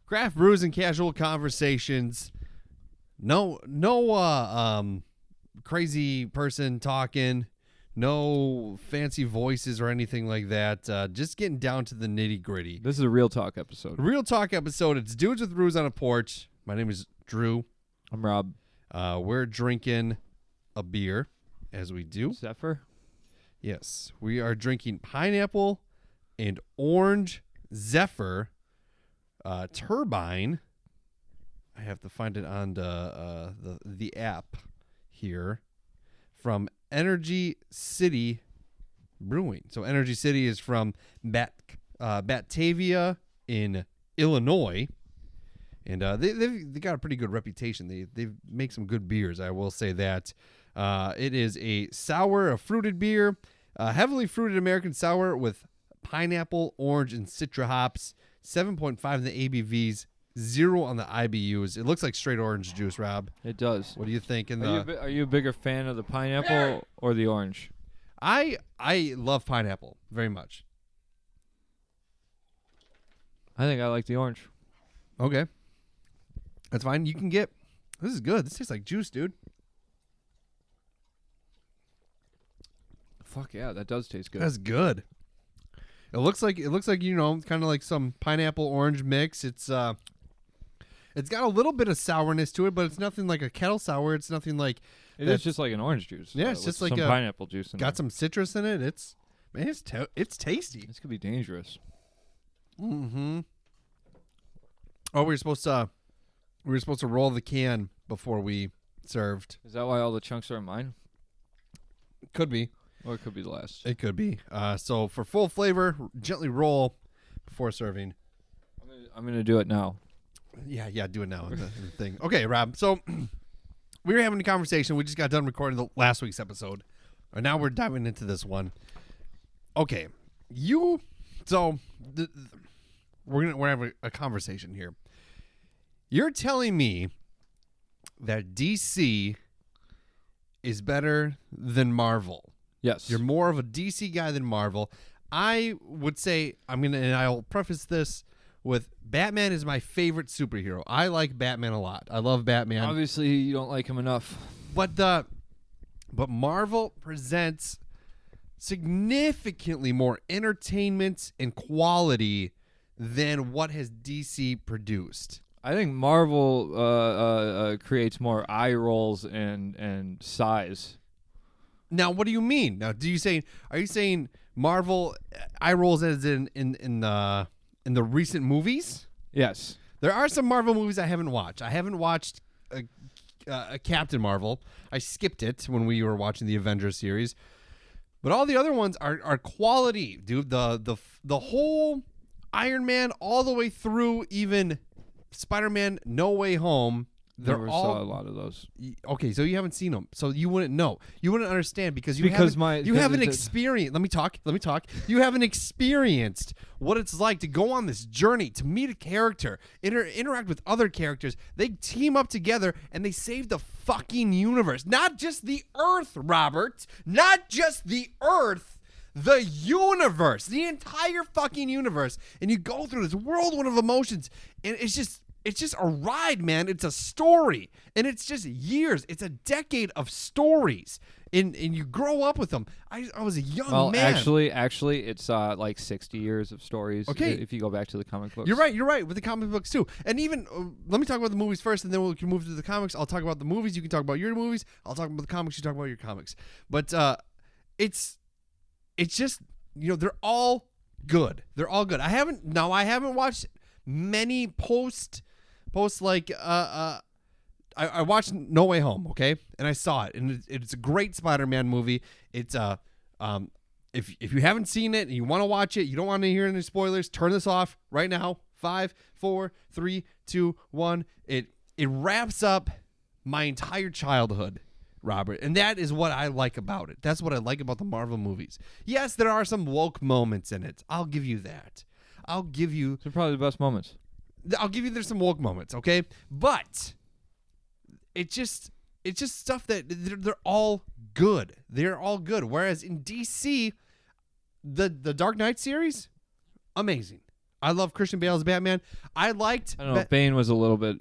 Craft brews and casual conversations. No, crazy person talking. No fancy voices or anything like that. Just getting down to the nitty gritty. This is a real talk episode. Real talk episode. It's Dudes with Brews on a Porch. My name is Drew. I'm Rob. We're drinking a beer, as we do. Zephyr? Yes. We are drinking pineapple and orange Zephyr Turbine. I have to find it on the app here from Energy City Brewing. So Energy City is from Batavia in Illinois, and they got a pretty good reputation. They make some good beers, I will say that. It is a fruited beer, heavily fruited American sour with pineapple, orange, and citra hops. 7.5 in the ABVs. 0 on the IBUs. It looks like straight orange juice, Rob. It does. What do you think? Are you a bigger fan of the pineapple or the orange? I love pineapple very much. I think I like the orange. Okay. That's fine. You can get... This is good. This tastes like juice, dude. Fuck yeah, that does taste good. That's good. It looks like kind of like some pineapple orange mix. It's got a little bit of sourness to it, but it's nothing like a kettle sour. It's nothing like it's just like an orange juice. Yeah, it's just like some pineapple juice in got some citrus in it. It's tasty. This could be dangerous. Mm-hmm. Oh, we were supposed to roll the can before we served. Is that why all the chunks are in mine? Could be. Or it could be the last. It could be. So for full flavor, gently roll before serving. I'm gonna do it now. Yeah, do it now. The thing. Okay, Rob. So we were having a conversation. We just got done recording the last week's episode, and now we're diving into this one. Okay, we're having a conversation here. You're telling me that DC is better than Marvel. Yes. You're more of a DC guy than Marvel. I would say and I'll preface this with Batman is my favorite superhero. I like Batman a lot. I love Batman. Obviously, you don't like him enough. But Marvel presents significantly more entertainment and quality than what has DC produced. I think Marvel creates more eye rolls and sighs. Now, what do you mean? Now, are you saying Marvel eye rolls as in the recent movies? Yes. There are some Marvel movies I haven't watched. I haven't watched a Captain Marvel. I skipped it when we were watching the Avengers series. But all the other ones are quality, dude. The whole Iron Man all the way through even Spider-Man No Way Home. Never saw a lot of those. Okay, so you haven't seen them, so you wouldn't know. You wouldn't understand because you haven't experienced. Let me talk. You haven't experienced what it's like to go on this journey to meet a character, interact with other characters. They team up together and they save the fucking universe, not just the Earth, Robert. Not just the Earth. The universe, the entire fucking universe, and you go through this whirlwind of emotions, and it's just a ride, man. It's a story, and it's just years. It's a decade of stories, and you grow up with them. I was a young man. Actually, it's like 60 years of stories. Okay, if you go back to the comic books. You're right with the comic books too. And even let me talk about the movies first, and then we can move to the comics. I'll talk about the movies. You can talk about your movies. I'll talk about the comics. You talk about your comics. But it's just they're all good. They're all good. I haven't watched many post like I watched No Way Home, okay, and I saw it, and it's a great Spider-Man movie. It's if you haven't seen it and you want to watch it, you don't want to hear any spoilers, turn this off right now. 5, 4, 3, 2, 1. It wraps up my entire childhood, Robert, and that is what I like about it. That's what I like about the Marvel movies. Yes, there are some woke moments in it. I'll give you that. They're probably the best moments. There's some woke moments, okay? But it's just stuff that they're all good. They're all good. Whereas in DC, the Dark Knight series, amazing. I love Christian Bale as Batman. I liked. I don't know. Bane was a little bit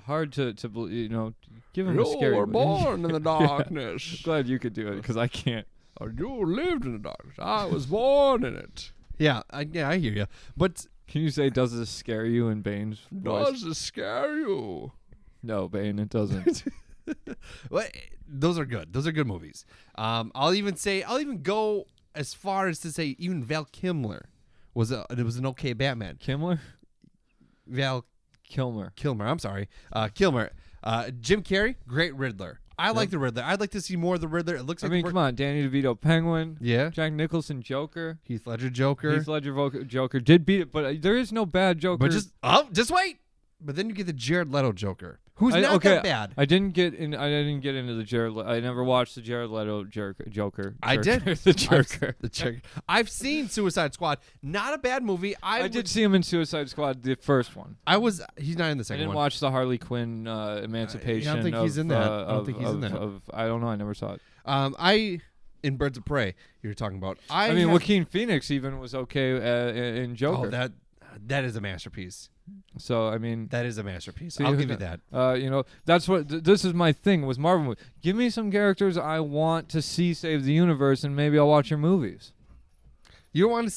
hard to believe. You know, give him a scary. You were born in the darkness. Yeah. Glad you could do it because I can't. You lived in the darkness. I was born in it. Yeah, I hear you. But can you say, does this scare you in Bane's voice? Does this scare you? No, Bane, it doesn't. Well, those are good. Those are good movies. I'll even go as far as to say even Val Kilmer was an okay Batman. Kilmer? Val Kilmer. I'm sorry. Kilmer. Jim Carrey, great Riddler. I like the Riddler. I'd like to see more of the Riddler. It looks like come on, Danny DeVito Penguin. Yeah. Jack Nicholson Joker. Heath Ledger Joker. Joker did beat it, but there is no bad Joker. But just wait. But then you get the Jared Leto Joker, who's not that bad. I didn't get into the Jared. I never watched the Jared Leto Joker. I did the Joker. The Joker. I've seen Suicide Squad. Not a bad movie. I did see him in Suicide Squad, the first one. He's not in the second one. I didn't watch the Harley Quinn Emancipation. I don't think he's in that. I don't think he's in that. I don't know. I never saw it. In Birds of Prey, you were talking about. I mean, Joaquin Phoenix even was okay in Joker. Oh, that is a masterpiece. So I mean, that is a masterpiece. I'll give you that. You know, that's what this is my thing with Marvel movies. Give me some characters I want to see save the universe, and maybe I'll watch your movies. You don't want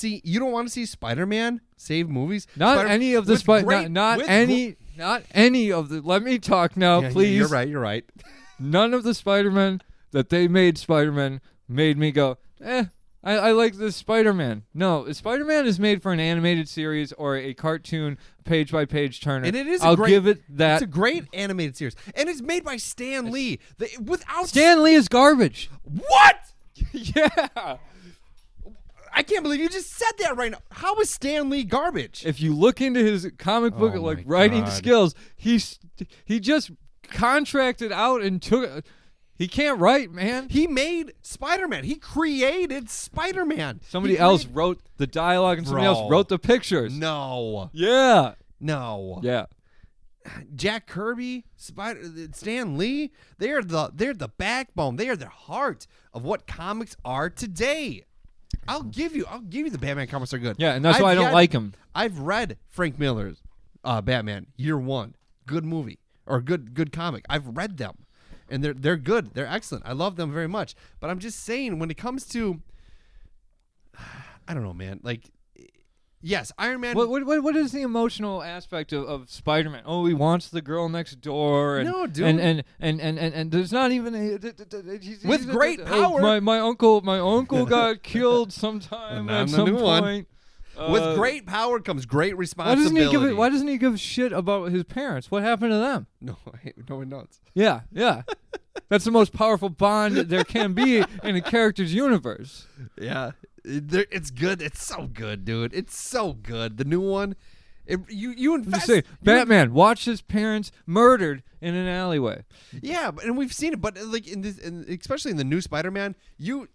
to see Spider-Man save movies. Not any of the not any of the. Let me talk now, please. You're right. None of the Spider-Man that they made Spider-Man made me go, I like this Spider-Man. No, Spider-Man is made for an animated series or a cartoon page-by-page turner. And it is I'll give it that. It's a great animated series. And it's made by Stan Lee. Stan Lee is garbage. What? Yeah. I can't believe you just said that right now. How is Stan Lee garbage? If you look into his comic book writing skills, he just contracted out and took... He can't write, man. He made Spider-Man. He created Spider-Man. Somebody else wrote the dialogue and somebody else wrote the pictures. No. Yeah. No. Yeah. Jack Kirby, Stan Lee, they're the backbone. They are the heart of what comics are today. I'll give you the Batman comics are good. Yeah, and that's why I don't like them. I've read Frank Miller's Batman Year One. Good movie or good comic. I've read them. And they're good. They're excellent. I love them very much. But I'm just saying, when it comes to, I don't know, man. Like, yes, Iron Man. What is the emotional aspect of Spider-Man? Oh, he wants the girl next door. And, no, dude. And there's not even with great power. My uncle got killed sometime at some point. With great power comes great responsibility. Why doesn't he give a shit about his parents? What happened to them? No one knows. Yeah. That's the most powerful bond there can be in a character's universe. Yeah. It's good. It's so good, dude. It's so good. The new one. You invest. Say, Batman watched his parents murdered in an alleyway. Yeah, and we've seen it, but like in this, especially in the new Spider-Man, your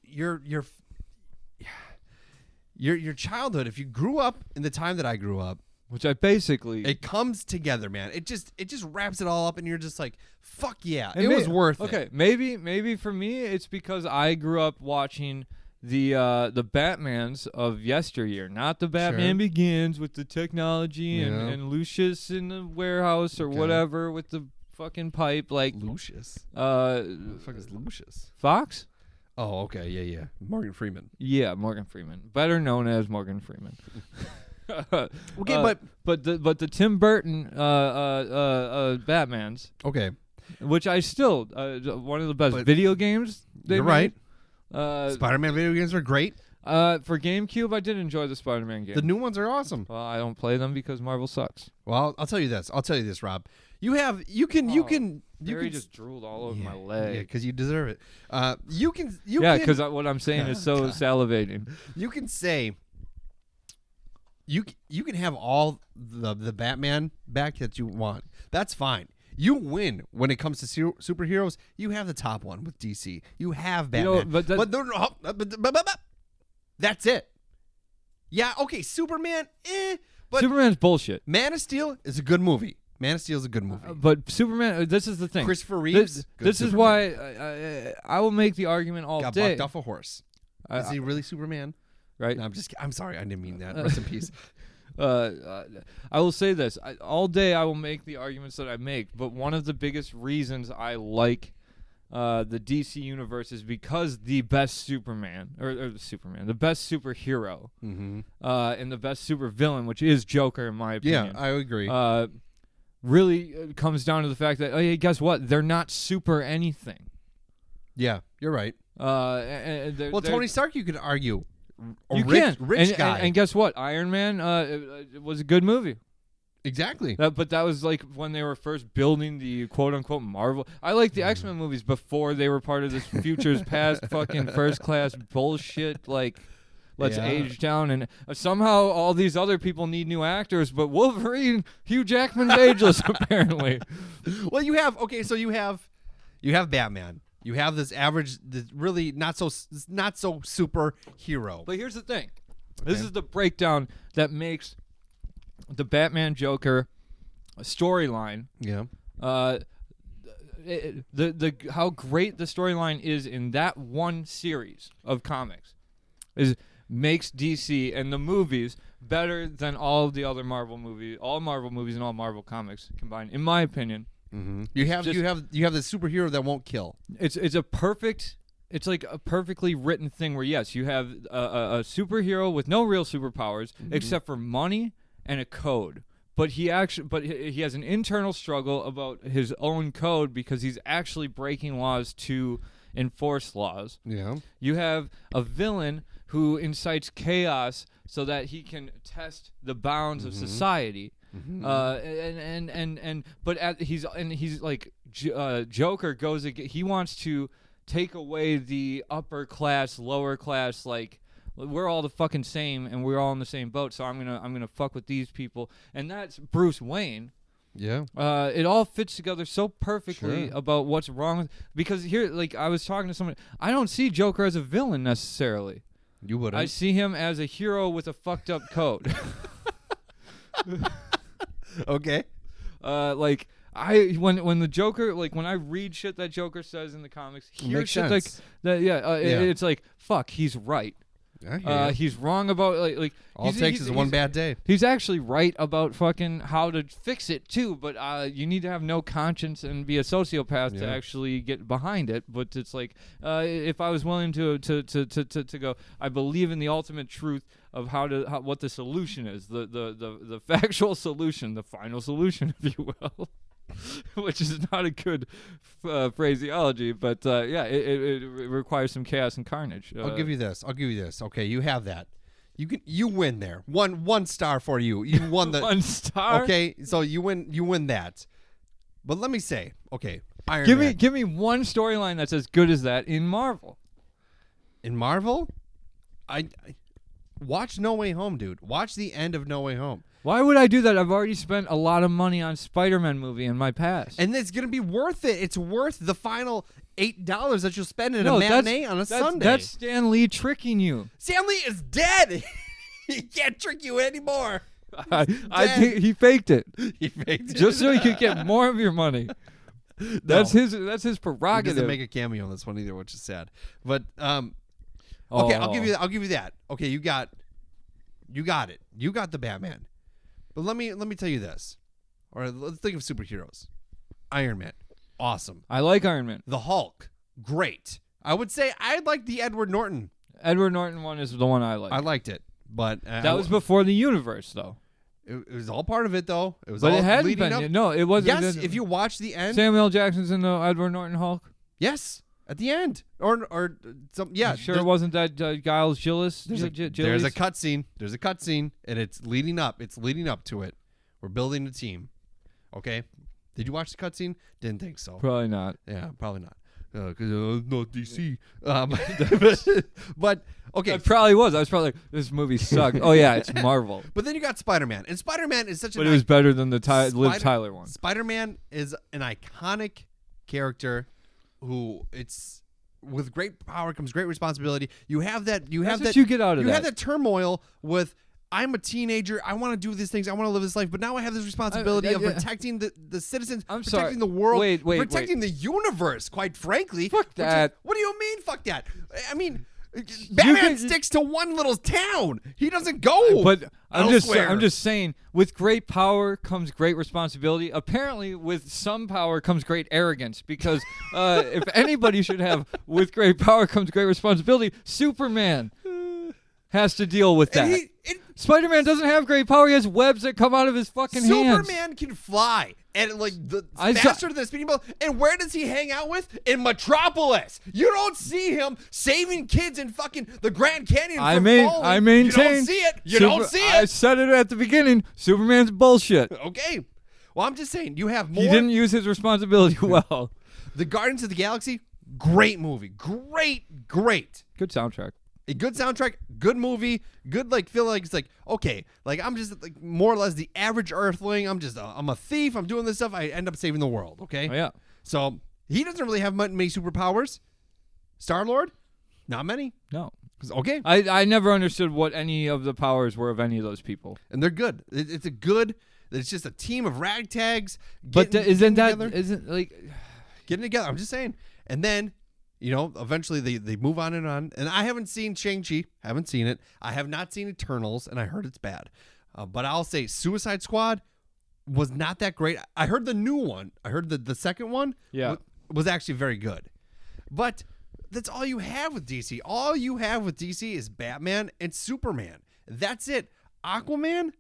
childhood, if you grew up in the time that I grew up, which I basically, it comes together, man. It just wraps it all up, and you're just like, fuck yeah, it was worth it. Okay, maybe for me, it's because I grew up watching the Batmans of yesteryear, not the Batman Begins with the technology and Lucius in the warehouse or whatever with the fucking pipe, like Lucius. Who the fuck is Lucius? Fox. Oh, okay, yeah. Morgan Freeman. Yeah, Morgan Freeman, better known as Morgan Freeman. Okay, but the Tim Burton Batmans. Okay, which I still one of the best video games. You're right. Spider-Man video games are great. For GameCube, I did enjoy the Spider-Man games. The new ones are awesome. Well, I don't play them because Marvel sucks. Well, I'll tell you this, Rob. You can. Barry just drooled all over my leg. Yeah, because you deserve it. Because what I'm saying is so salivating. You can say. You can have all the Batman back that you want. That's fine. You win when it comes to superheroes. You have the top one with DC. You have Batman. But that's it. Yeah, okay, Superman, but Superman's bullshit. Man of Steel is a good movie. But Superman, this is the thing. Christopher Reeves. This is why I will make the argument all day. Got bucked off a horse. Is he really Superman? right? No, I'm sorry. I didn't mean that. Rest in peace. I will say this. All day I will make the arguments that I make, but one of the biggest reasons I like the DC universe is because the best Superman, or Superman, the best superhero, and the best supervillain, which is Joker, in my opinion. Yeah, I agree. Really comes down to the fact that, oh, yeah, guess what? They're not super anything. Yeah, you're right. Well, Tony Stark, you could argue. Rich guy. And guess what? Iron Man it was a good movie. Exactly. But that was like when they were first building the quote-unquote Marvel. I like the X-Men movies before they were part of this Futures Past fucking first-class bullshit. Like, let's age down. And somehow all these other people need new actors, but Wolverine, Hugh Jackman's ageless, apparently. Well, you have Batman. You have this average, this really not so superhero. But here's the thing. Okay. This is the breakdown that makes the Batman Joker storyline. Yeah. The how great the storyline is in that one series of comics makes DC and the movies better than all of the other Marvel movies, all Marvel movies and all Marvel comics combined, in my opinion. Mm-hmm. You have the superhero that won't kill. It's like a perfectly written thing where yes, you have a superhero with no real superpowers except for money and a code. But he has an internal struggle about his own code because he's actually breaking laws to enforce laws. Yeah. You have a villain who incites chaos so that he can test the bounds of society. He's like Joker goes. He wants to take away the upper class, lower class. Like we're all the fucking same, and we're all in the same boat. So I'm gonna fuck with these people, and that's Bruce Wayne. Yeah. It all fits together so perfectly about what's wrong with, because here, like I was talking to someone, I don't see Joker as a villain necessarily. You wouldn't. I see him as a hero with a fucked up code. Okay. When the Joker, like when I read shit that Joker says in the comics, hear shit like that. It's like fuck, he's right. He's wrong about like all it takes is one bad day. He's actually right about fucking how to fix it too, but you need to have no conscience and be a sociopath to actually get behind it. But it's like if I was willing to go, I believe in the ultimate truth of what the solution is, the factual solution, the final solution, if you will. Which is not a good phraseology, but it requires some chaos and carnage. I'll give you this. Okay, you have that. You win there. One star for you. You won the 1 star. Okay, so you win that. But let me say, okay, Iron Man. Give me one storyline that's as good as that in Marvel. In Marvel, I watch No Way Home, dude. Watch the end of No Way Home. Why would I do that? I've already spent a lot of money on Spider-Man movie in my past. And it's going to be worth it. It's worth the final $8 that you'll spend in a matinee on a Sunday. That's Stan Lee tricking you. Stan Lee is dead. He can't trick you anymore. I think he faked it. He faked it. Just so he could get more of your money. That's his prerogative. He doesn't make a cameo on this one either, which is sad. But okay, I'll give you that. Okay, you got it. You got the Batman. But let me tell you this. Or let's think of superheroes. Iron Man, awesome. I like Iron Man. The Hulk, great. I would say I like the Edward Norton. Edward Norton one is the one I like. I liked it, but that was before the universe, though. It was all part of it, though. It was but all it hadn't leading been. up. No, it wasn't. Yes, if you watch the end, Samuel L. Jackson's in the Edward Norton Hulk. Yes. At the end, or some, yeah. You sure it wasn't that Giles Gillis? There's a cutscene. There's a cutscene, and it's leading up. It's leading up to it. We're building a team. Okay. Did you watch the cutscene? Didn't think so. Probably not. Yeah, probably not. Because not DC. But okay, it probably was. I was probably like, this movie sucked. Oh yeah, it's Marvel. But then you got Spider-Man, and Spider-Man is such. But it was better than the Liv Tyler one. Spider-Man is an iconic character. Who it's with great power comes great responsibility. You have that. You have that. You get out of that. You have that turmoil with. I'm a teenager. I want to do these things. I want to live this life. But now I have this responsibility of protecting the citizens, protecting the world, protecting the universe. Quite frankly, fuck that. What do you mean? Fuck that. I mean, Batman sticks to one little town. He doesn't go. But I'm elsewhere. just saying, with great power comes great responsibility. Apparently, with some power comes great arrogance. Because if anybody should have, with great power comes great responsibility, Superman has to deal with that. Spider-Man doesn't have great power. He has webs that come out of his fucking hands. Superman can fly and faster than a speeding bullet. And where does he hang out with? In Metropolis. You don't see him saving kids in fucking the Grand Canyon from falling. I maintain. You don't see it. You don't see it. I said it at the beginning. Superman's bullshit. Okay. Well, I'm just saying, you have more. He didn't use his responsibility well. The Guardians of the Galaxy, great movie. Great. Good soundtrack. A good soundtrack, good movie, good feel like it's okay, I'm just more or less the average Earthling. I'm a thief. I'm doing this stuff. I end up saving the world. Okay. Oh, yeah. So he doesn't really have many superpowers. Star-Lord, not many. No. Okay. I never understood what any of the powers were of any of those people. And they're good. It's just a team of ragtags. Getting together. I'm just saying. And then, eventually they move on. And I haven't seen Shang-Chi. Haven't seen it. I have not seen Eternals, and I heard it's bad. But I'll say Suicide Squad was not that great. I heard the new one. I heard the second one was actually very good. But that's all you have with DC. All you have with DC is Batman and Superman. That's it. Aquaman?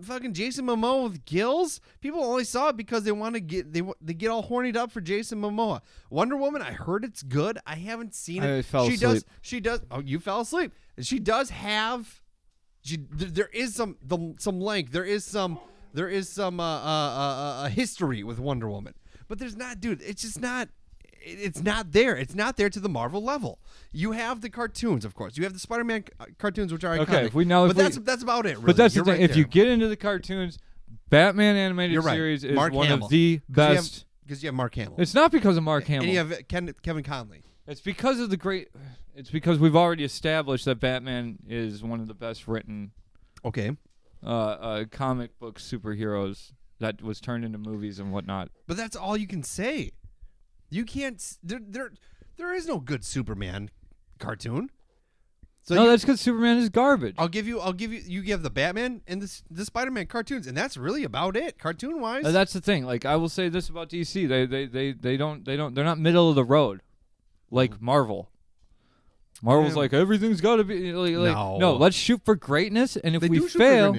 Fucking Jason Momoa with gills. People only saw it because they want to get all hornied up for Jason Momoa. Wonder Woman, I heard it's good. I haven't seen it. I fell asleep. She does. Oh, you fell asleep. She does have. There is some length. There is some history with Wonder Woman. But there's not, dude. It's just not. It's not there. It's not there to the Marvel level. You have the cartoons, of course. You have the Spider-Man cartoons, which are iconic. Okay, that's about it. Really. But that's the thing. Right if there. you get into the cartoons, Batman animated Right. series is Mark one Hamill. of the best. Because you have Mark Hamill. It's not because of Mark Hamill. And you have Kevin Conley. It's because of It's because we've already established that Batman is one of the best written. Okay. Comic book superheroes that was turned into movies and whatnot. But that's all you can say. You can't. There is no good Superman cartoon. So that's because Superman is garbage. I'll give you. You give the Batman and the Spider-Man cartoons, and that's really about it, cartoon wise. That's the thing. I will say this about DC: they're not middle of the road, like Marvel. Marvel's everything's got to be no. Let's shoot for greatness, and if we fail,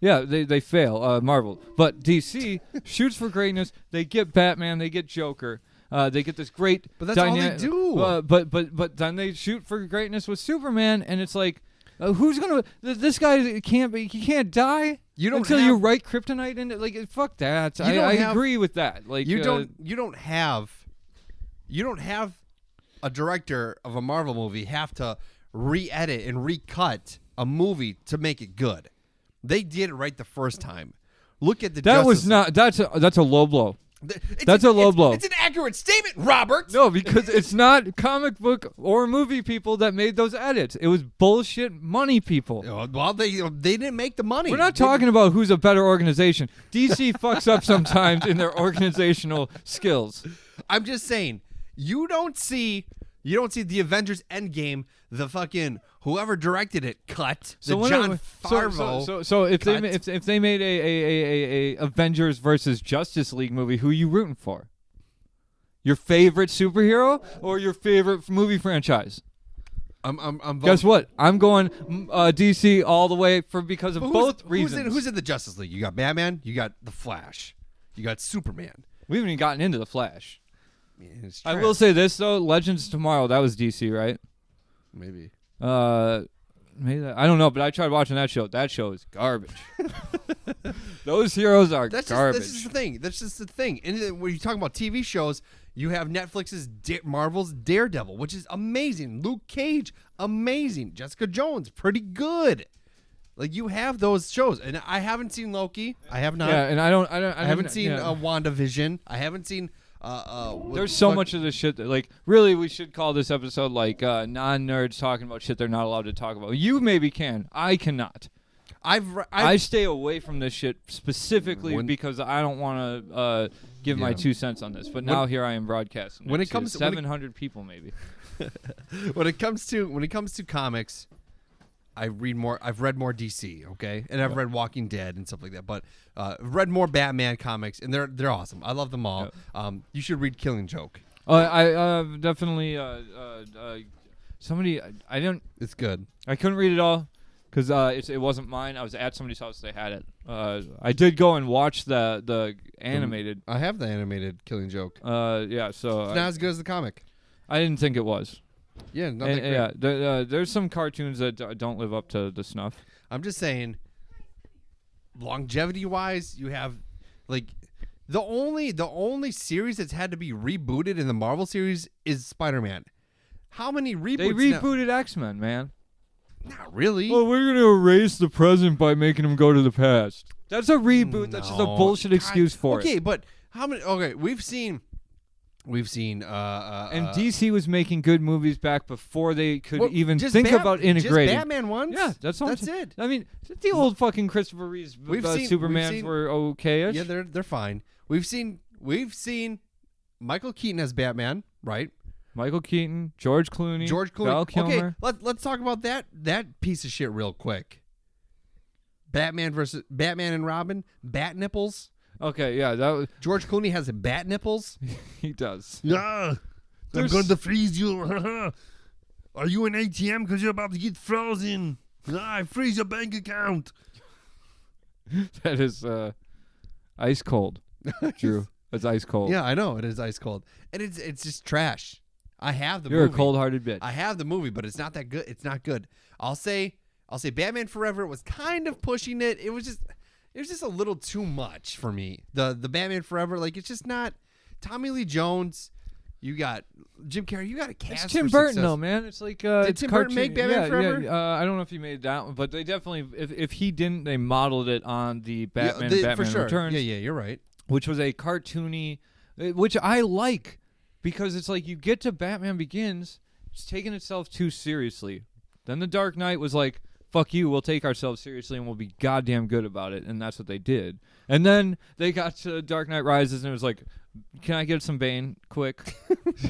they fail. Marvel, but DC shoots for greatness. They get Batman, they get Joker. They get this great. But that's all they do. But then they shoot for greatness with Superman, and it's who's gonna? This guy can't be. He can't die. You write kryptonite in it. Fuck that. I agree with that. You don't have a director of a Marvel movie have to re-edit and recut a movie to make it good. They did it right the first time. Look at the. That's a low blow. That's a low blow. It's an accurate statement, Robert. No, because it's not comic book or movie people that made those edits. It was bullshit money people. Well, they didn't make the money. We're not talking about who's a better organization. DC fucks up sometimes in their organizational skills. I'm just saying, you don't see the Avengers Endgame, the fucking whoever directed it cut. John Favreau. So if they made a Avengers versus Justice League movie, who are you rooting for? Your favorite superhero or your favorite movie franchise? I'm Guess what? I'm going DC all the way because of both reasons. Who's in the Justice League? You got Batman. You got the Flash. You got Superman. We haven't even gotten into the Flash. Man, I will say this though: Legends Tomorrow, that was DC, right? Maybe. Maybe I don't know, but I tried watching that show. That show is garbage. Those heroes are garbage. That's just the thing. That's just the thing. And when you talk about TV shows, you have Netflix's Marvel's Daredevil, which is amazing. Luke Cage, amazing. Jessica Jones, pretty good. You have those shows, and I haven't seen Loki. I have not. Yeah, and I haven't seen WandaVision. I haven't seen. There's so much of this shit that really we should call this episode non-nerds talking about shit they're not allowed to talk about. You maybe can. I cannot. I stay away from this shit specifically because I don't want to give my 2 cents on this. But now here I am broadcasting. When it comes to 700 people, maybe. when it comes to comics, I've read more DC, okay, and I've read Walking Dead and stuff like that. But I've read more Batman comics, and they're awesome. I love them all. You should read Killing Joke. I definitely somebody I don't. It's good. I couldn't read it all because it wasn't mine. I was at somebody's house. They had it. I did go and watch the animated. I have the animated Killing Joke. Yeah, so it's not as good as the comic. I didn't think it was. Yeah, not that great. Yeah. There's some cartoons that don't live up to the snuff. I'm just saying, longevity-wise, you have like the only series that's had to be rebooted in the Marvel series is Spider-Man. How many reboots? They rebooted X-Men, man. Not really. Well, we're gonna erase the present by making them go to the past. That's a reboot. That's just a bullshit excuse for it. Okay, but how many? Okay, we've seen. And DC was making good movies back before they could even think about integrating. Just Batman ones? Yeah, that's it. I mean, the old fucking Christopher Reeves Supermans were okay-ish. Yeah, they're fine. We've seen Michael Keaton as Batman, right? Michael Keaton, George Clooney, Val Kilmer. Okay, let's talk about that piece of shit real quick. Batman and Robin, bat nipples. Okay, yeah, that was George Clooney has bat nipples. He does. Yeah, I'm going to freeze you. Are you an ATM because you're about to get frozen? I freeze your bank account. That is ice cold, Drew. It's ice cold. Yeah, I know it is ice cold, and it's just trash. I have the You're movie. a cold-hearted bitch. I have the movie, but it's not that good. It's not good. I'll say Batman Forever was kind of pushing it. It was just a little too much for me. The Batman Forever, like, it's just not. Tommy Lee Jones, you got Jim Carrey, you got a cast. It's Tim for Burton, success. though, man. It's like did Tim Burton make Batman Forever? Yeah, I don't know if he made that one, but they definitely, if he didn't, they modeled it on the Batman and Batman for sure. Returns. Yeah, you're right. Which was a cartoony, which I like because it's like you get to Batman Begins, it's taking itself too seriously. Then The Dark Knight was like, fuck you, we'll take ourselves seriously and we'll be goddamn good about it. And that's what they did. And then they got to Dark Knight Rises and it was like, can I get some Bane quick?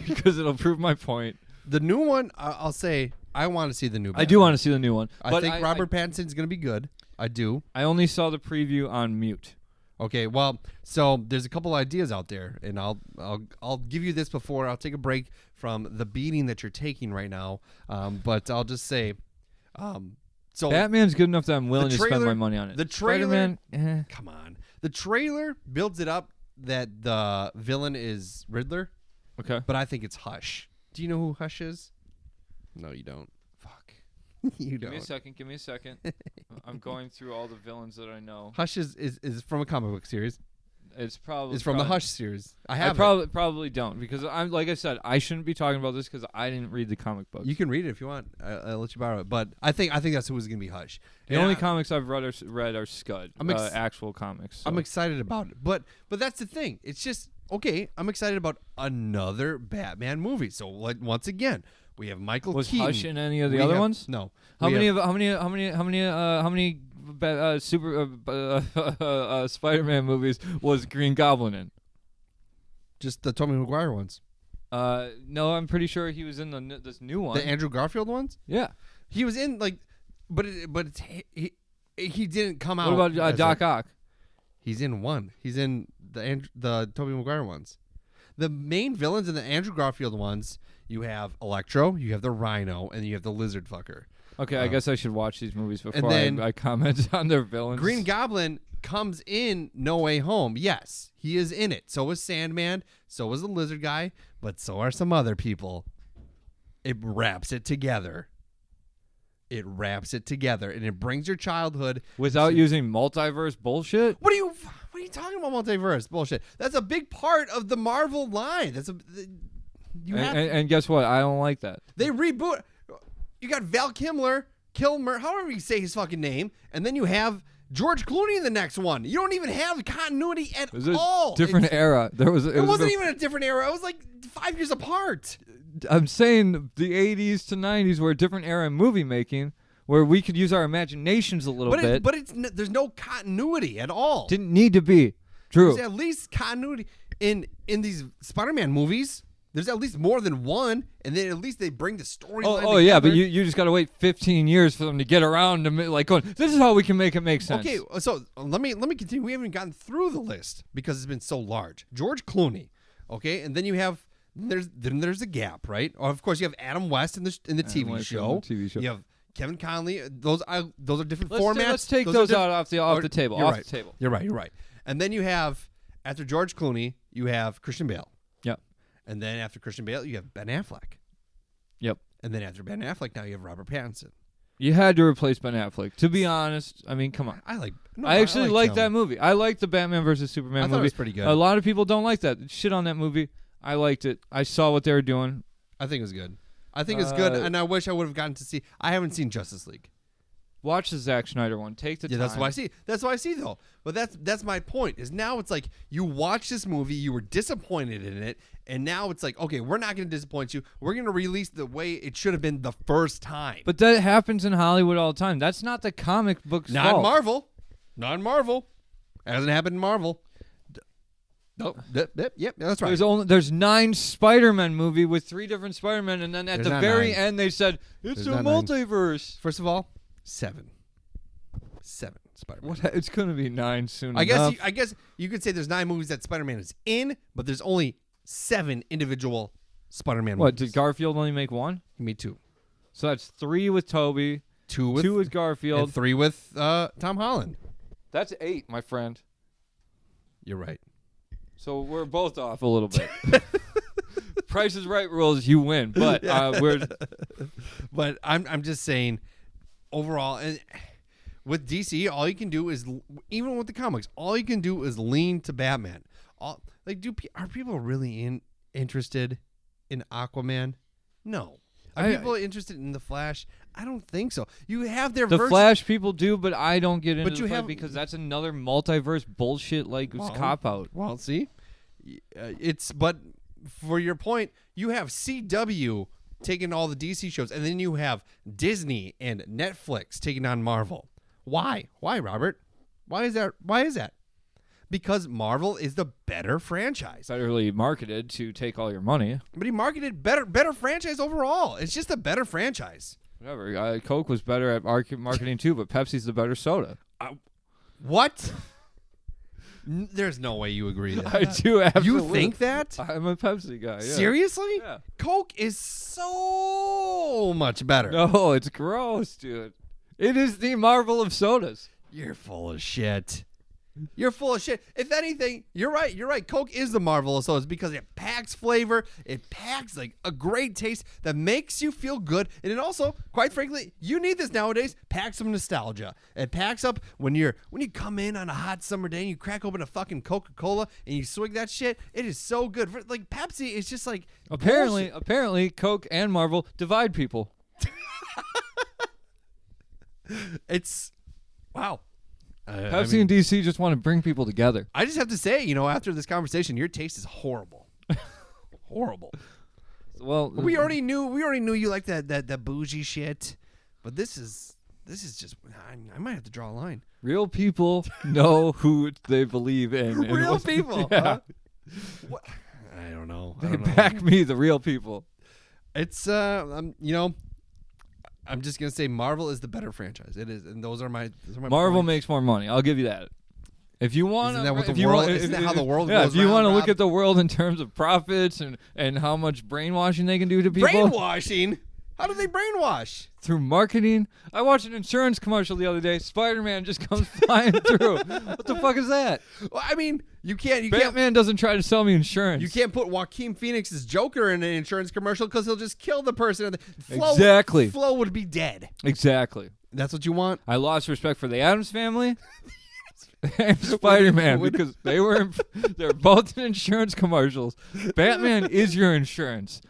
Because it'll prove my point. The new one, I'll say, I want to see the new Batman. I do want to see the new one. I think Robert Pattinson's going to be good. I do. I only saw the preview on mute. Okay, well, so there's a couple ideas out there, and I'll give you this before I'll take a break from the beating that you're taking right now. But I'll just say, so Batman's good enough that I'm willing to spend my money on it. The trailer, Spider-Man, come on. The trailer builds it up that the villain is Riddler. Okay, but I think it's Hush. Do you know who Hush is? No, you don't. Fuck. You don't. Give me a second. I'm going through all the villains that I know. Hush is from a comic book series. It's from the Hush series. I probably don't because I'm like I said I shouldn't be talking about this because I didn't read the comic books. You can read it if you want. I'll let you borrow it. But I think that's who's gonna be Hush. The only comics I've read are Scud. Actual comics. So. I'm excited about it. But that's the thing. It's just okay. I'm excited about another Batman movie. So like once again. We have Michael Keaton. Was Hush in any of the other ones? No. How many Spider-Man movies was Green Goblin in? Just the Tobey Maguire ones. No, I'm pretty sure he was in this new one. The Andrew Garfield ones? Yeah. He was in like, but he didn't come out. What about Doc Ock? He's in one. He's in the Tobey Maguire ones. The main villains in the Andrew Garfield ones. You have Electro, you have the Rhino, and you have the Lizard Fucker. Okay, I guess I should watch these movies before I comment on their villains. Green Goblin comes in No Way Home. Yes, he is in it. So is Sandman. So is the Lizard Guy. But so are some other people. It wraps it together. And it brings your childhood without using multiverse bullshit. What are you talking about? Multiverse bullshit. That's a big part of the Marvel line. And guess what? I don't like that. They reboot. You got Val Kilmer, however you say his fucking name, and then you have George Clooney in the next one. You don't even have continuity at all. Different era. It wasn't even a different era. It was like 5 years apart. I'm saying the 80s to 90s were a different era in movie making, where we could use our imaginations a little bit. But there's no continuity at all. Didn't need to be. True. There's at least continuity in these Spider-Man movies. There's at least more than one, and then at least they bring the storyline. Oh yeah, but you just got to wait 15 years for them to get around to like going. This is how we can make it make sense. Okay, so let me continue. We haven't gotten through the list because it's been so large. George Clooney, okay, and then you have there's a gap, right? Oh, of course, you have Adam West in the TV show. You have Kevin Conley. Those are different formats. Let's take those out off the table. You're right. You're right. And then you have after George Clooney, you have Christian Bale. Yep. And then after Christian Bale, you have Ben Affleck. Yep. And then after Ben Affleck, now you have Robert Pattinson. You had to replace Ben Affleck. To be honest, I mean, come on. I actually like that movie. I like the Batman versus Superman movie. I thought it was pretty good. A lot of people don't like that. Shit on that movie. I liked it. I saw what they were doing. I think it was good. And I wish I would have gotten to see. I haven't seen Justice League. Watch the Zack Snyder one. Take the time. That's what I see. That's what I see, though. But that's my point. Is now it's like you watch this movie, you were disappointed in it, and now it's like, okay, we're not going to disappoint you. We're going to release the way it should have been the first time. But that happens in Hollywood all the time. That's not the comic book's Not fault. Marvel. Not Marvel. Hasn't happened in Marvel. Nope. Yep. That's right. There's 9 Spider-Man movie with 3 different Spider-Men, and then at the very end they said it's a multiverse. First of all, 7 Spider-Man. What? It's gonna be 9 soon. I guess you could say there's 9 movies that Spider-Man is in, but there's only 7 individual Spider-Man movies. What, did Garfield only make 1? Me too. So that's 3 with Toby, 2 with Garfield, and 3 with Tom Holland. That's 8, my friend. You're right. So we're both off a little bit. Price is Right rules, you win, but But I'm just saying, overall, and with DC, all you can do is, even with the comics, all you can do is lean to Batman. Are people really interested in Aquaman? No. Are people interested in the Flash? I don't think so. You have their Flash people do, but I don't get into the Flash because that's another multiverse bullshit cop out. Well, see, but for your point, you have CW taking all the DC shows, and then you have Disney and Netflix taking on Marvel. Why, Robert? Why is that? Because Marvel is the better franchise. Better marketed to take all your money. But he marketed better franchise overall. It's just a better franchise. Whatever. Coke was better at marketing too, but Pepsi's the better soda. What? There's no way you agree. I do absolutely. You think that? I'm a Pepsi guy. Yeah. Seriously? Yeah. Coke is so much better. No, it's gross, dude. It is the Marvel of sodas. You're full of shit. If anything, you're right. Coke is the Marvel of sodas because it packs flavor. It packs like a great taste that makes you feel good. And it also, quite frankly, you need this nowadays, packs some nostalgia. It packs up when you come in on a hot summer day and you crack open a fucking Coca-Cola and you swig that shit. It is so good. Like Pepsi is just like Apparently Coke and Marvel divide people. It's wow. Pepsi and DC just want to bring people together. I just have to say, after this conversation, your taste is horrible. Horrible. Well, we already knew you like that bougie shit, but this is just. I might have to draw a line. Real people know who they believe in. Real people. Yeah. Huh? What? I don't know. They back me, the real people. It's I'm just gonna say Marvel is the better franchise. It is, and those are my Marvel points. makes more money. I'll give you that. If you want, isn't that how the world goes? If you want to Rob? look at the world in terms of profits and how much brainwashing they can do to people. Brainwashing? How do they brainwash? Through marketing. I watched an insurance commercial the other day. Spider-Man just comes flying through. What the fuck is that? Well, I mean, you can't. Batman doesn't try to sell me insurance. You can't put Joaquin Phoenix's Joker in an insurance commercial because he'll just kill the person. Exactly. Flo would be dead. Exactly. That's what you want? I lost respect for the Addams Family and Spider-Man because they're both in insurance commercials. Batman is your insurance.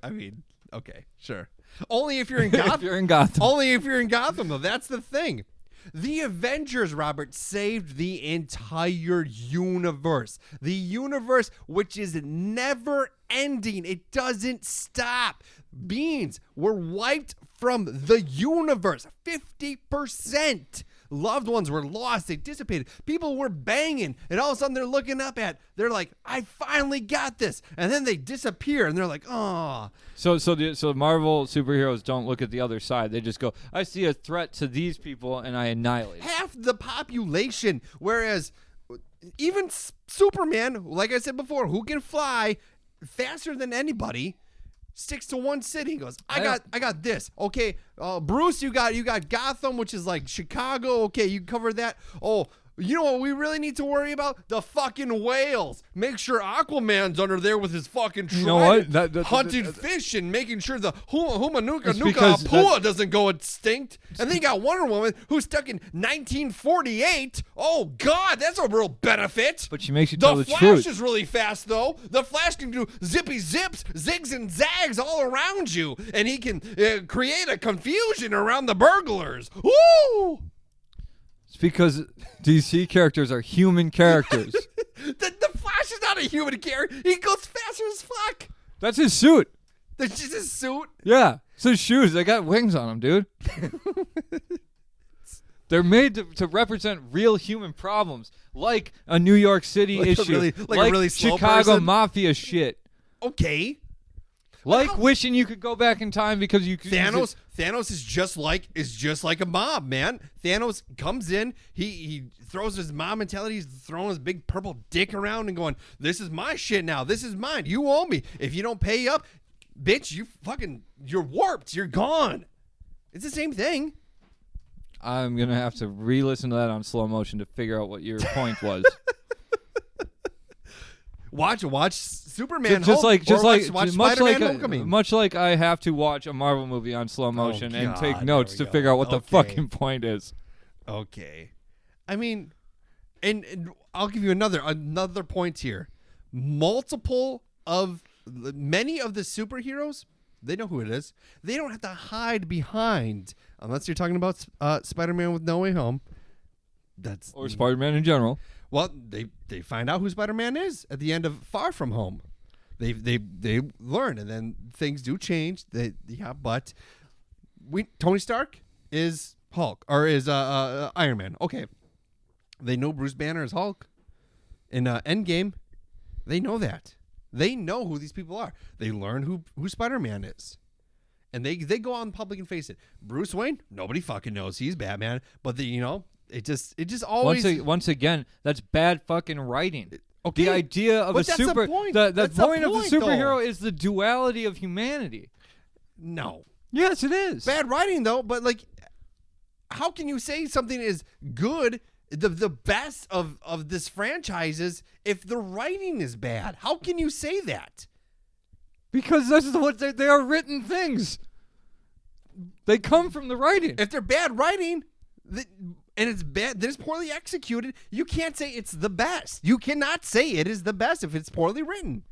I mean, okay, sure. Only if you're in Gotham. If you're in Gotham. Only if you're in Gotham, though. That's the thing. The Avengers, Robert, saved the entire universe. The universe, which is never ending. It doesn't stop. Beings were wiped from the universe. 50%. Loved ones were lost. They dissipated. People were banging. And all of a sudden they're looking up they're like, I finally got this. And then they disappear. And they're like, oh. So Marvel superheroes don't look at the other side. They just go, I see a threat to these people and I annihilate. Half the population. Whereas even Superman, like I said before, who can fly faster than anybody, sticks to one city. He goes, I got this. Okay, Bruce, you got Gotham, which is like Chicago. Okay, you cover that. Oh, you know what we really need to worry about? The fucking whales. Make sure Aquaman's under there with his fucking trident, hunting fish and making sure the Huma Nuka Apua doesn't go extinct. And then you got Wonder Woman who's stuck in 1948. Oh, God, that's a real benefit. But she makes you tell the truth. The Flash is really fast, though. The Flash can do zippy zips, zigs and zags all around you. And he can create a confusion around the burglars. Woo! It's because DC characters are human characters. The Flash is not a human character. He goes faster as fuck. That's his suit. That's just his suit. Yeah. It's his shoes. They got wings on them, dude. They're made to represent real human problems, like a New York City issue, a really slow Chicago person. Mafia shit. Okay. Like wishing you could go back in time because you could. Thanos is just like a mob, man. Thanos comes in, he throws his mob mentality, he's throwing his big purple dick around and going, "This is my shit now. This is mine. You owe me. If you don't pay up, bitch, you're warped. You're gone." It's the same thing. I'm gonna have to re-listen to that on slow motion to figure out what your point was. Watch Superman. Watch Spider-Man Homecoming. Much like I have to watch a Marvel movie on slow motion and take notes to figure out what the fucking point is. Okay, I mean, and I'll give you another point here. Many of the superheroes, they know who it is. They don't have to hide behind, unless you're talking about Spider-Man with No Way Home. Or Spider-Man in general. Well, they find out who Spider-Man is at the end of Far From Home. They learn, and then things do change. But Tony Stark is Hulk or is Iron Man. Okay, they know Bruce Banner is Hulk. In Endgame, they know that. They know who these people are. They learn who Spider-Man is, and they go out in public and face it. Bruce Wayne, nobody fucking knows he's Batman, but It just always once again, that's bad fucking writing. Okay. The idea of but that's the point. The point of the superhero though. is the duality of humanity. No. Yes, it is. Bad writing though, but like how can you say something is good, the best of this franchises if the writing is bad? How can you say that? Because that's what they are written things. They come from the writing. If they're bad writing, and it's bad, then it's poorly executed, you can't say it's the best. You cannot say it is the best if it's poorly written.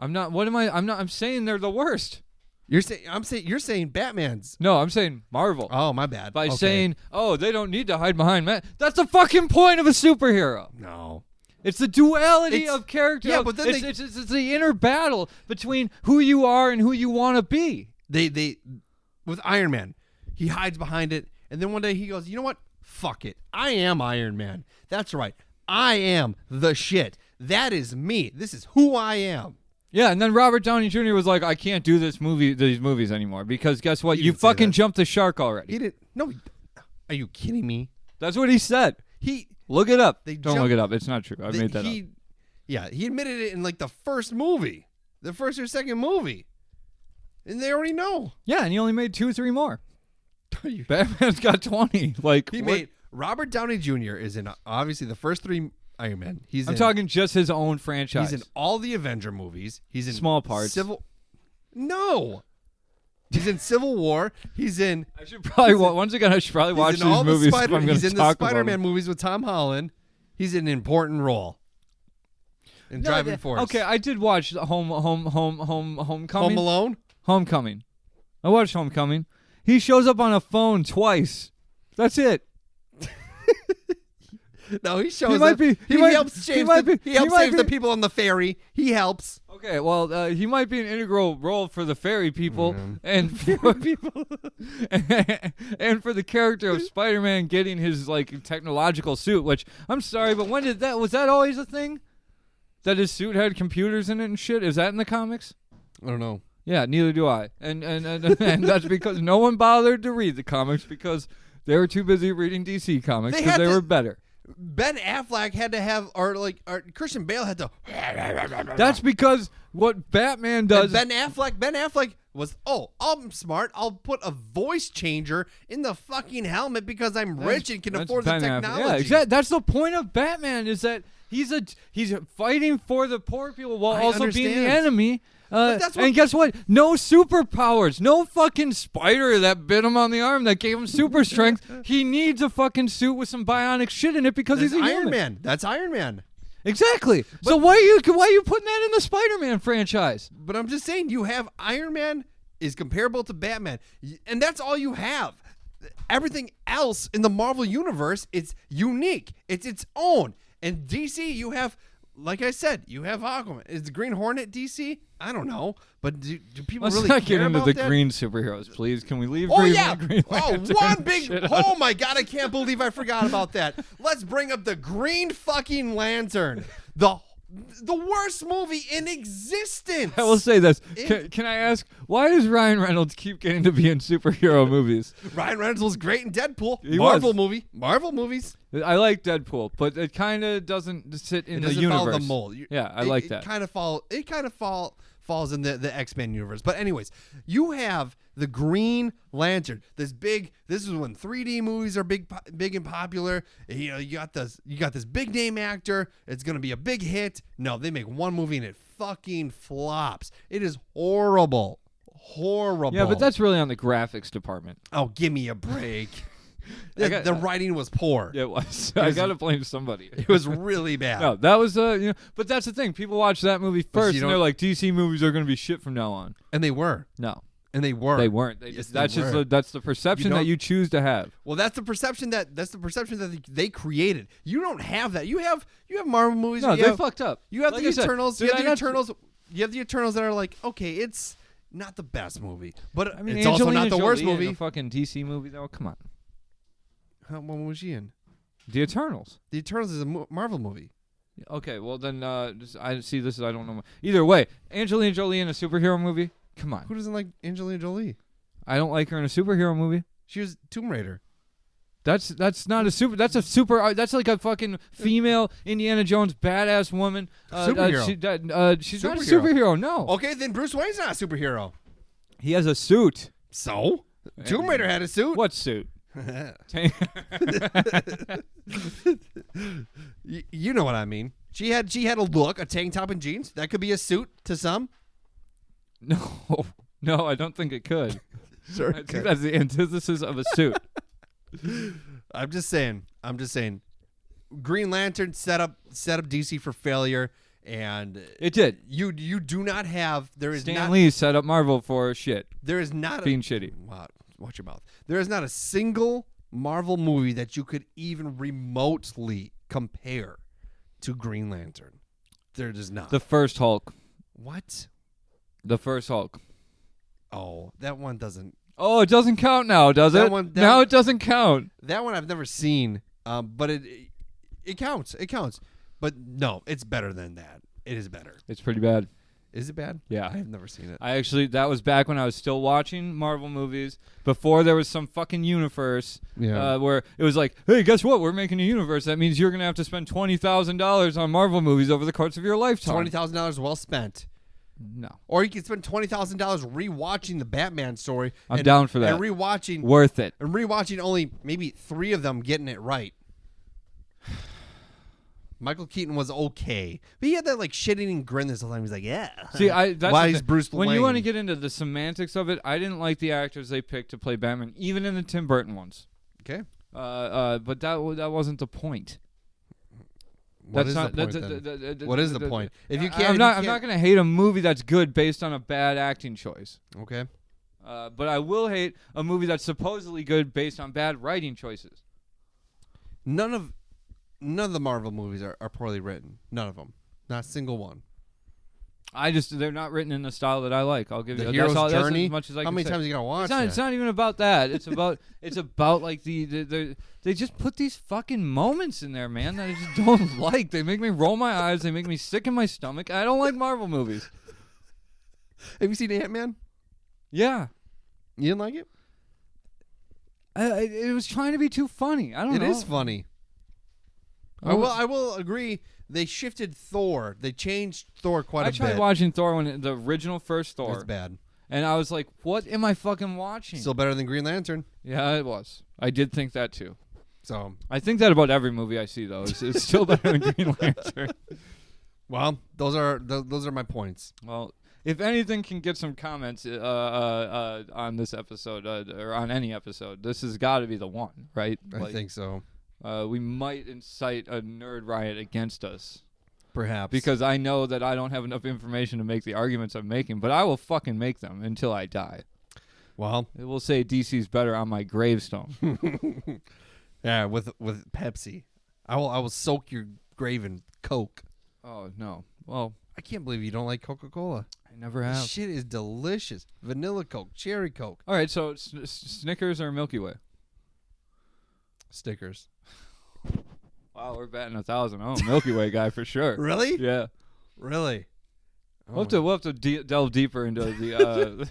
I'm saying they're the worst. You're saying Batman's. No, I'm saying Marvel. Oh, my bad. By saying, they don't need to hide behind Matt. That's the fucking point of a superhero. No. It's the duality of character. Yeah, but then it's the inner battle between who you are and who you want to be. They with Iron Man, he hides behind it, and then one day he goes, you know what? Fuck it. I am Iron Man. That's right. I am the shit. That is me. This is who I am. Yeah, and then Robert Downey Jr. was like, I can't do these movies anymore because guess what? You fucking jumped the shark already. He didn't. No. Are you kidding me? That's what he said. Look it up. Don't look it up. It's not true. I made that up. Yeah, he admitted it in like the first movie. The first or second movie. And they already know. Yeah, and he only made 2 or 3 more. Batman's got 20. Like he made Robert Downey Jr. is in obviously the first 3 Iron Man. I'm talking just his own franchise. He's in all the Avenger movies. He's in small parts. No. He's in Civil War. He's in. I should probably watch these movies. He's in the Spider-Man movies with Tom Holland. He's in an important role. In Driving Force. Okay, I did watch Homecoming. Home Alone. Homecoming. I watched Homecoming. He shows up on a phone twice. That's it. No, he shows He might up. be. He helps save the people on the ferry. He helps. Okay, well, he might be an integral role for the ferry people and for people, and for the character of Spider-Man getting his like technological suit. Which I'm sorry, but when did that? Was that always a thing? That his suit had computers in it and shit? Is that in the comics? I don't know. Yeah, neither do I. And that's because no one bothered to read the comics because they were too busy reading DC comics because they were better. Ben Affleck had to have, or Christian Bale had to. That's because what Batman does. And Ben Affleck was, I'm smart. I'll put a voice changer in the fucking helmet because I'm rich and can afford the technology. Yeah, exactly. That's the point of Batman is that he's fighting for the poor people while also being the enemy. And guess what? No superpowers. No fucking spider that bit him on the arm that gave him super strength. He needs a fucking suit with some bionic shit in it because he's a Iron human. Man. That's Iron Man. Exactly. So why are you putting that in the Spider-Man franchise? But I'm just saying, you have Iron Man is comparable to Batman, and that's all you have. Everything else in the Marvel universe, it's unique. It's its own. And DC, you have, like I said, you have Aquaman. Is the Green Hornet DC? I don't know, but do people Let's really not care get into about the that? green superheroes, please. Can we leave? Oh green, yeah! Green Lantern One big! shit Oh my God! I can't believe I forgot about that. Let's bring up the Green fucking Lantern, the worst movie in existence. I will say this. Can I ask, why does Ryan Reynolds keep getting to be in superhero movies? Ryan Reynolds was great in Deadpool. Marvel movies. I like Deadpool, but it kind of doesn't sit in the universe. Follow the mold. Yeah, I like that. It kind of falls in the X-Men universe. But anyways, you have the Green Lantern. This is when 3D movies are big and popular. You know, you got this big name actor. It's gonna be a big hit. No, they make one movie and it fucking flops. It is horrible. Yeah, but that's really on the graphics department. Oh, give me a break. The writing was poor. It was. I gotta blame somebody. It was really bad. No, that was but that's the thing. People watch that movie first, and they're like, DC movies are gonna be shit from now on. And they were. No. And they were. They weren't. That's the perception that you choose to have. Well, that's the perception that they created. You don't have that. You have Marvel movies. No, they fucked up. You have like the Eternals. You have the Eternals that are like, okay, it's not the best movie, but I mean, it's Angelina also not the worst Jolie movie. is a fucking DC movie, though. Come on. What was she in? The Eternals. The Eternals is a Marvel movie. Okay, well then, I see this. I don't know. Either way, Angelina Jolie in a superhero movie. Come on. Who doesn't like Angelina Jolie? I don't like her in a superhero movie. She was Tomb Raider. That's not a super. That's a super. That's like a fucking female Indiana Jones badass woman. Superhero. She's not a superhero. No. Okay, then Bruce Wayne's not a superhero. He has a suit. So Tomb Raider had a suit. What suit? You know what I mean. She had a look, a tank top and jeans. That could be a suit to some. No, I don't think it could. Sure, I think that's the antithesis of a suit. I'm just saying. Green Lantern set up DC for failure, and it did. You do not have. There is Stan Lee set up Marvel for shit. There is not being shitty. Wow, watch your mouth. There is not a single Marvel movie that you could even remotely compare to Green Lantern. There is not. The first Hulk. What? The first Hulk. Oh, that one doesn't. Oh, it doesn't count now, does it? Now it doesn't count. That one I've never seen, but it counts. It counts. But no, it's better than that. It is better. It's pretty bad. Is it bad? Yeah. I have never seen it. That was back when I was still watching Marvel movies, before there was some fucking universe where it was like, hey, guess what? We're making a universe. That means you're going to have to spend $20,000 on Marvel movies over the course of your lifetime. $20,000 well spent. No. Or you could spend $20,000 rewatching the Batman story. I'm down for that. And rewatching. Worth it. And rewatching only maybe 3 of them getting it right. Michael Keaton was okay, but he had that like shit-eating grin this whole time. He's like, "Yeah." See, that's why he's Bruce Wayne. When you want to get into the semantics of it, I didn't like the actors they picked to play Batman, even in the Tim Burton ones. Okay. But that wasn't the point. What is the point? If you can't, I'm not gonna hate a movie that's good based on a bad acting choice. Okay. But I will hate a movie that's supposedly good based on bad writing choices. None of none of the Marvel movies are poorly written. None of them. Not a single one. They're not written in the style that I like. I'll give The you hero's that's journey. as much as I How can many say. times you gotta watch It's not even about that. It's about like they just put these fucking moments in there, man, that I just don't like. They make me roll my eyes. They make me sick in my stomach. I don't like Marvel movies. Have you seen Ant-Man? Yeah. You didn't like it? It was trying to be too funny. I don't know. It is funny. I will agree. They shifted Thor. They changed Thor quite a bit. I tried watching Thor when the original first Thor. It's bad. And I was like, what am I fucking watching? Still better than Green Lantern. Yeah, it was. I did think that too. So I think that about every movie I see, though. It's still better than Green Lantern. Well, those are my points. Well, if anything can get some comments on this episode or on any episode, this has got to be the one, right? I think so. We might incite a nerd riot against us. Perhaps. Because I know that I don't have enough information to make the arguments I'm making, but I will fucking make them until I die. Well, it will say DC's better on my gravestone. Yeah, with Pepsi. I will soak your grave in Coke. Oh, no. Well, I can't believe you don't like Coca-Cola. I never have. This shit is delicious. Vanilla Coke, cherry Coke. All right, so Snickers or Milky Way? Stickers. Wow, we're batting 1,000. Oh, Milky Way guy for sure. Really? Yeah. Really? We'll have to delve deeper into the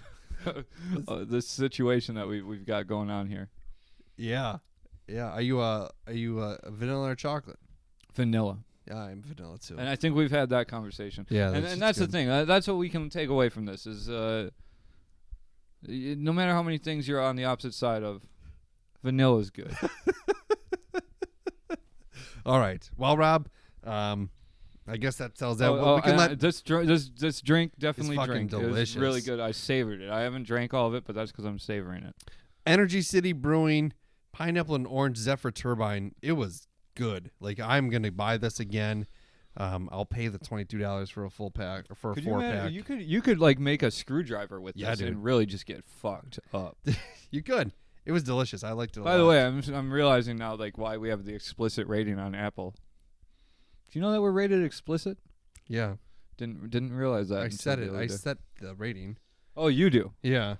the situation that we've got going on here. Yeah. Yeah. Are you a vanilla or chocolate? Vanilla. Yeah, I'm vanilla too. And I think we've had that conversation. Yeah, and that's the thing. That's what we can take away from this is no matter how many things you're on the opposite side of, vanilla is good. All right. Well, Rob, I guess that tells that. We can let this drink definitely it's fucking drink. delicious. It's really good. I savored it. I haven't drank all of it, but that's because I'm savoring it. Energy City Brewing Pineapple and Orange Zephyr Turbine. It was good. Like, I'm gonna buy this again. I'll pay the $22 for a full pack or for a 4-pack. You could like make a screwdriver with this dude. and really just get fucked up. You could. It was delicious. I liked it a lot. By the way, I'm realizing now like why we have the explicit rating on Apple. Do you know that we're rated explicit? Yeah. Didn't realize that. I said it. I set the rating. Oh, you do? Yeah.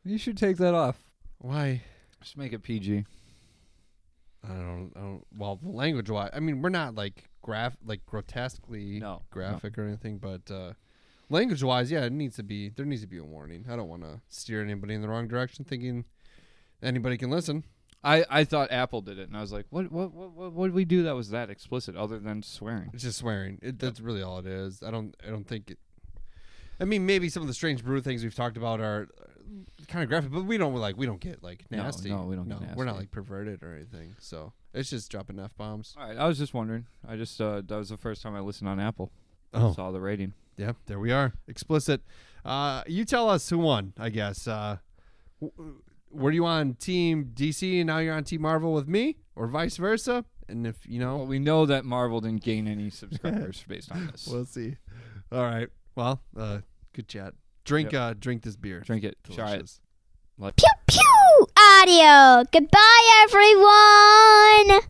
You should take that off. Why? Just make it PG. I don't. Well, language-wise, I mean, we're not like grotesquely graphic or anything, but language-wise, yeah, there needs to be a warning. I don't want to steer anybody in the wrong direction, thinking anybody can listen. I thought Apple did it, and I was like, what did we do that was that explicit other than swearing? It's just swearing. That's really all it is. I don't think it. I mean, maybe some of the strange brew things we've talked about are kind of graphic, but we don't get like nasty. No, we don't get nasty. We're not like perverted or anything. So it's just dropping F-bombs. All right, I was just wondering. I just that was the first time I listened on Apple. Oh. Saw the rating. Yeah, there we are. Explicit. You tell us who won, I guess. Were you on Team DC and now you're on Team Marvel with me, or vice versa? And if you know, well, we know that Marvel didn't gain any subscribers based on this. We'll see. All right. Well, good chat. Drink this beer. Drink it. Delicious. Try it. Pew pew audio. Goodbye, everyone.